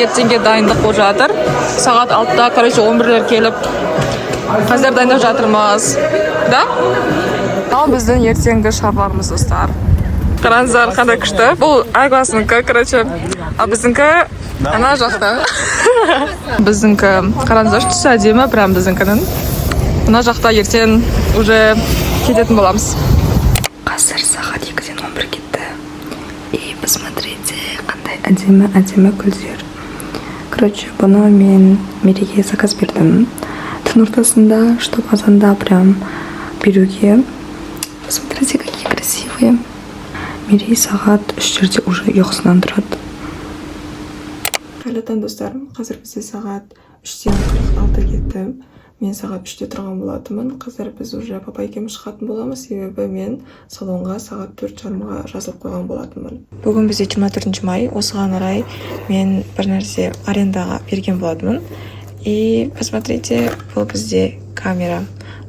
ертеңге дайындық болып жатыр. Сағат 6-да, короче, 11-лер келіп, қазір дайындап жатырмыз. Да? Ал біздің ертеңгі шарбарымыз, достар. Қараңыздар, қандай күшті. Бұл Айгласынікі, короче, а біздіңкі ана жақта. Біздіңкі қараңыздар, түсі әдемі, прям біздіңкінің. Мына жақта ертең уже кететін боламыз. Қазір сағат 2-ден 11 кетті. И посмотрите, қандай әдемі гүлдер. Короче, бұны мен Мереге заказ бердім. Түн ортасында, чтобы азанда прям беруге. Посмотрите, какие красивые. Мерей сағат 3-терде уже ұйқысынан тұрады. Қайырлы таң, достарым. Қазір бізде сағат 3-тен 46 кетті. Мен сағат 3-те тұрған болатынмын. Қазір біз уже папа екеуміз шығатын боламыз, себебі мен салонға сағат 4:30-ға жазылып қойған болатынмын. Бүгін бізде 24 май. Осыған орай мен бір нәрсе арендаға берген болатынмын. И посмотрите, бұл бізде камера.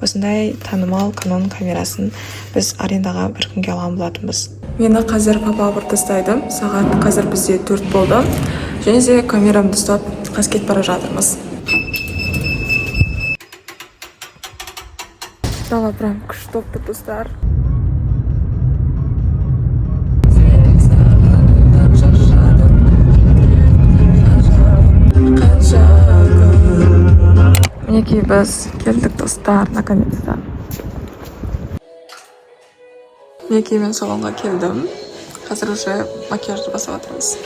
Осындай танымал Canon камерасын біз арендаға бір күнге алған болатынбыз. Мені қазір папа алып тастайды. Сағат қазір бізде 4 болды. Және де камерамды ұстап қасқет бара жатырмыз. Дала прям күшті болып тұр, достар. Мінекей біз келдік, достар, наконец-то. Мінекей мен салонға келдім. Қазір уже макияжды басып жатырмыз.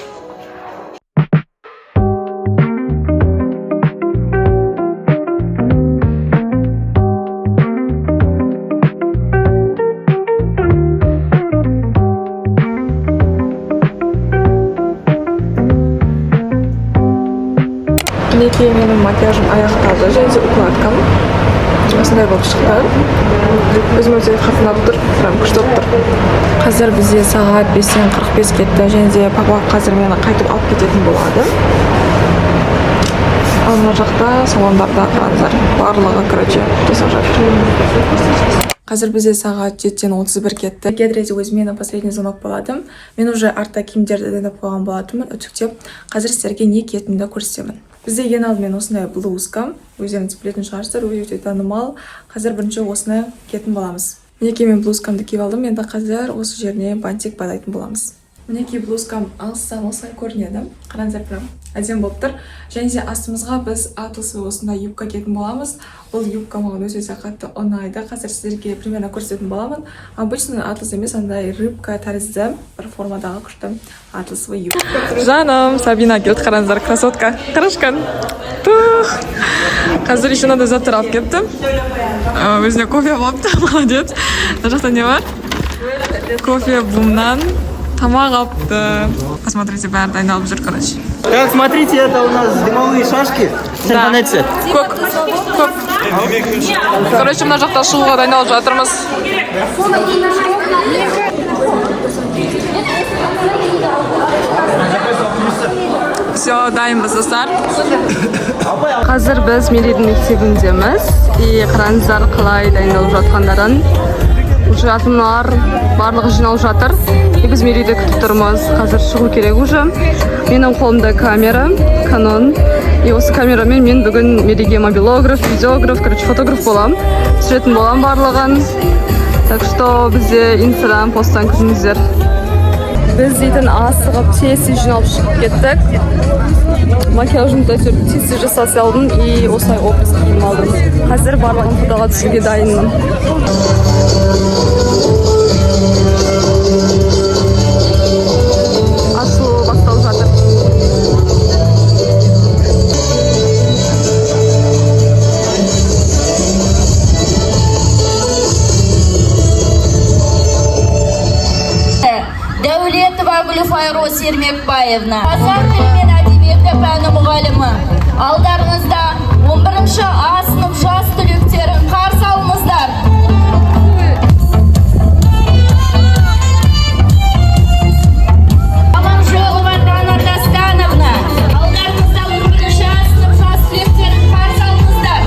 Мінекей менің макияжым аяқталды, және де укладкам. Осындай болып шықты. Өзім өте қатынап тұр, прям күшті болып тұр. Қазір бізде сағат 5-тен 45 кетті, және де папа қазір мені қайтып алып кететін болады. Ал мына жақта салондарда қараңыздар, барлығы, короче, жасап жатыр. Қазір бізде сағат 7-тен 31 кетті. Гедреде өзімен последний звонок болады. Мен уже артта киімдерді дайындап қойған болатынмын, үтіктеп. Қазір сіздерге не киетінімді көрсетемін. Бізде ең алдымен осындай блузка, өздеріңіз білетін шығарсыздар, өте танымал. Қазір бірінші осыны киетін боламыз. Мінекей мен блузкамды киіп алдым, енді қазір осы жеріне бантик байлайтын боламыз. Мінекей блузкам алыстан осылай көрінеді. Қараңыздар, прям әдемі болып тұр. Және де астымызға біз атласы осындай юбка киетін боламыз. Бұл юбка маған өте қатты ұнайды. Қазір сіздерге примерно көрсететін боламын. Обычный атлас емес, андай рыбка тәрізді бір формадағы күшті атласовый юбка. Жаным, Сабина келді, қараңыздар, красотка. Қарашқан. Қазір еще надо заттар алып кеттім. Өзіне кофе алыпты, молодец. Мына жақта не бар? Кофе бумнан. Тамақ алыпты. Посмотрите, бәрі дайындалып жүр, короче. Так, смотрите, это у нас дымовые шашки. Да. Көк. Короче, мына жақта шығуға дайындалып жатырмыз. Все, дайынбыз, достар. Қазір біз Мерейдің мектебіндеміз. И қараңыздар қалай дайындалып жатқандарын. Уже ата-аналар барлығы жиналып жатыр. Біз Мерейді күтіп тұрмыз. Қазір шығу керек уже. Менің қолымда камера, Canon. И осы камерамен мен бүгін Мерейге мобилограф, видеограф, короче, фотограф болам. Түсіретін болам барлығын. Так что бізде Instagram посттан күтіңіздер. Біз дейтін асығып тез жиналып шығып кеттік. Макияжымды тез жасап алдым и осылай образ киім алдым. Қазір барлығын фотоға түсуге дайынмын. Асылу басталып жатыр. Дәулетова Гүлфайрус Ермекбаевна, қазақ тілі мен әдебиеті пәні мұғалімі. Алдарыңызда 11-ші А сынып жас түлектерін қарсы алыңыздар. Аманжолова Дана Дастановна, алдарыңызда 11-ші А сынып жас түлектерін қарсы алыңыздар.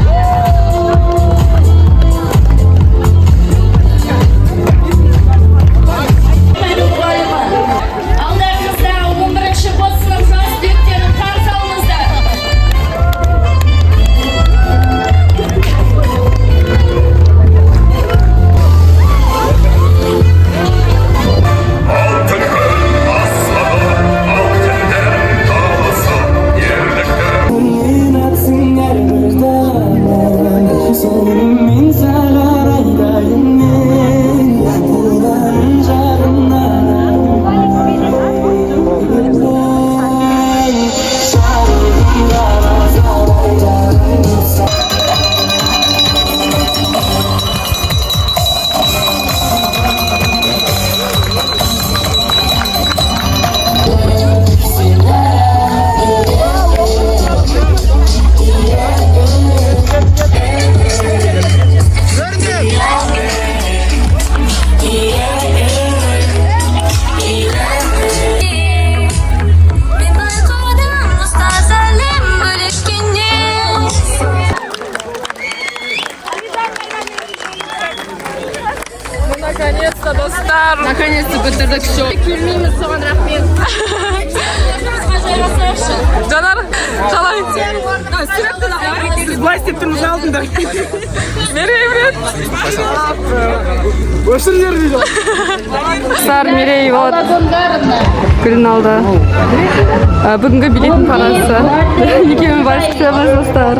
Алдарыңызда 11-ші Б сынып жас түлектерін қарсы алыңыздар. Наконец-то, достар. Наконец-то бітірдік все. Күлмейміз, соған рахмет. Жанар, қалай? Былай істеп тұрмыз алдында. Мерей, привет. Өшірлер дейді. Сар, Мерей, вот. Күлін алды. Бүгінгі билеттің парасы. Екеуін барып күтеміз, достар.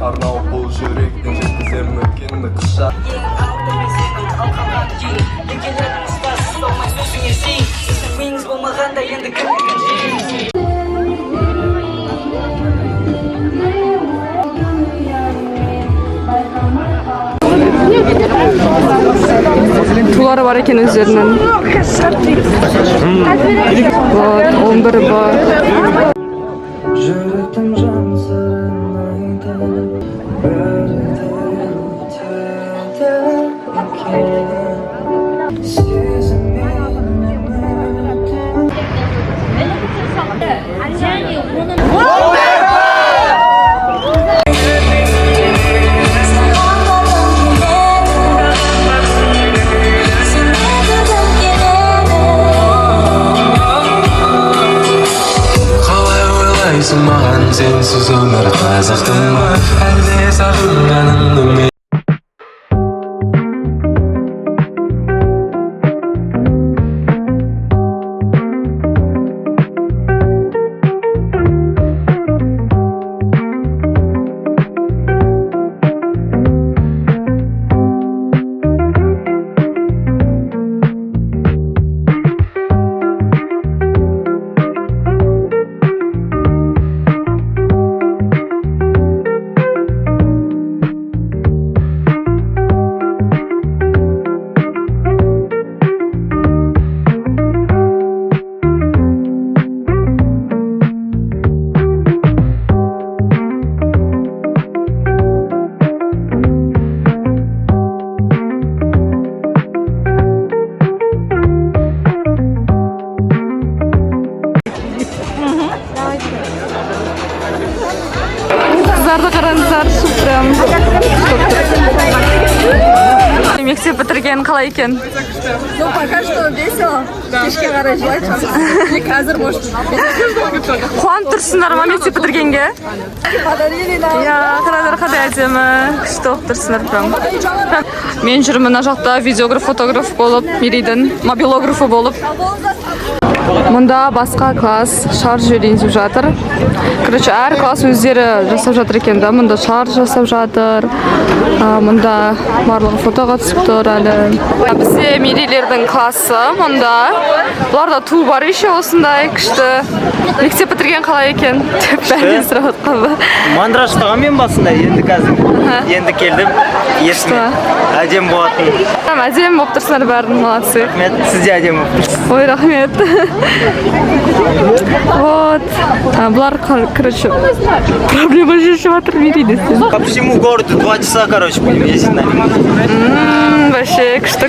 Арнау бұл жүректің жеткізер мүмкінді қыша Тулары бар екен өздерінің. Вот, 11 бар. жүректің жан сырын айтып бәрі де өтеді сезімменен маған сенсіз өмір қызықты ма әлде сағынғаныңды ме Қыздарды қараңыздар, прям. Мектеп бітірген қалай екен? Ну, пока что весело. Кешке қарай жылай шығамыз. Не қазір, может. Қуанып тұрсыңдар ма мектеп бітіргенге? Подарили нам. Я қарадар қандай әдемі. Күшті оқып тұрсыңдар прям. Мен жүрмін мына жақта видеограф, фотограф болып, Мерейдің мобилографы болып. Мұнда басқа класс шарж үйреніп жатыр. Короче, әр класс өздері жасап жатыр екен да. Мұнда шарж жасап жатыр. Мұнда барлығы фотоға түсіп тұр әлі. Бізде Мерейлердің классы мұнда. Бұларда ту бар еще осындай күшті. Мектеп бітірген қалай екен? Бәрінен сұрап отқан ба? Мандраштаған мен басында, енді қазір. Енді келдім. Есіме әдем болатын. Әдем болып тұрсыңдар бәрін, молодцы. Рахмет, сіз де әдем болып тұрсыз. Ой, рахмет. Вот. Бұлар, короче, проблема шешіп жатыр Мерейде. По всему городу 2 часа, короче, будем ездить на лимузине. Вообще, күшті.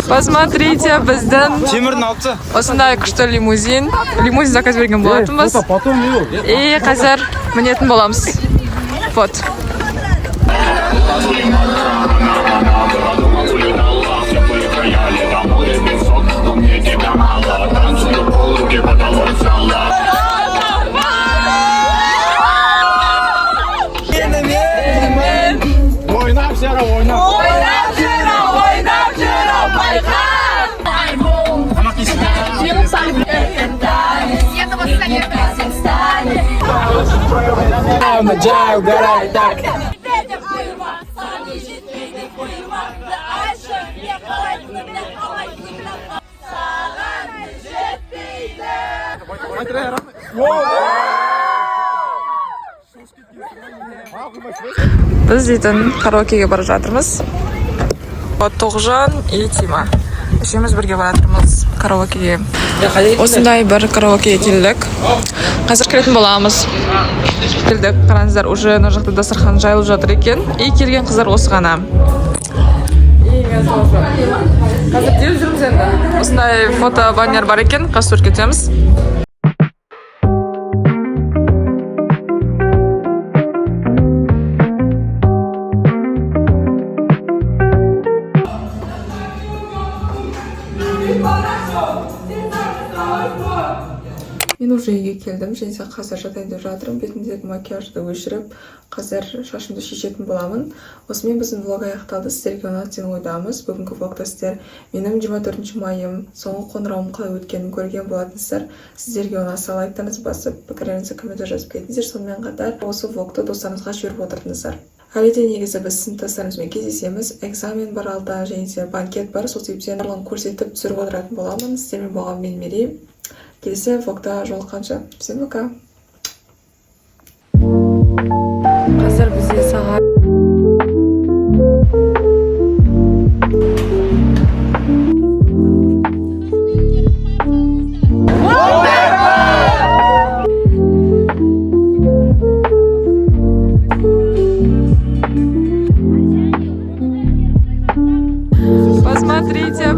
Посмотрите, біздің Темірдің алты. осындай күшті лимузин. Лимузин заказ берген болатынбыз. И қазір мінетін боламыз. Вот. Районда жай угорает так. Biz deйтін караокеге бара жатырмыз. Тоғжан и Тима. Үшеуміз бірге баратырмыз караокеге. Осындай бір караокеге келдік. Қазір кіретін боламыз. Келдік, қараңыздар, уже мына жақта дастархан жайылып жатыр екен. И келген қыздар осы ғана. И мен тоже. Қазір келіп жүрміз енді. Осындай фото-баннер бар екен, қазір кетеміз. Мен уже үйге келдім, және қазір жатайын деп жатырмын. Бетімдегі макияжды өшіріп, қазір шашымды шешетін боламын. Осымен біздің влог аяқталды. Сіздерге ұнады деген ойдамыз. Бүгінгі влогта сіздер менің 24 майым, соңғы қоңырауым қалай өткенін көрген болатынсыздар. Сіздерге ұнаса лайктарыңызды басып, пікірлеріңізді комментарий жазып кетіңіздер. Сонымен қатар осы влогты достарыңызға жіберіп отырыңыздар. Әлі де негізі біз сыныптастарымызбен кездесеміз. Экзамен бар алда, және де банкет бар. Сол себептен барлығын көрсетіп түсіріп отыратын боламын. Сіздермен болған мен Мерей. Келесі влогта жолыққанша. Всем пока. Қазір бізде сағат Посмотрите,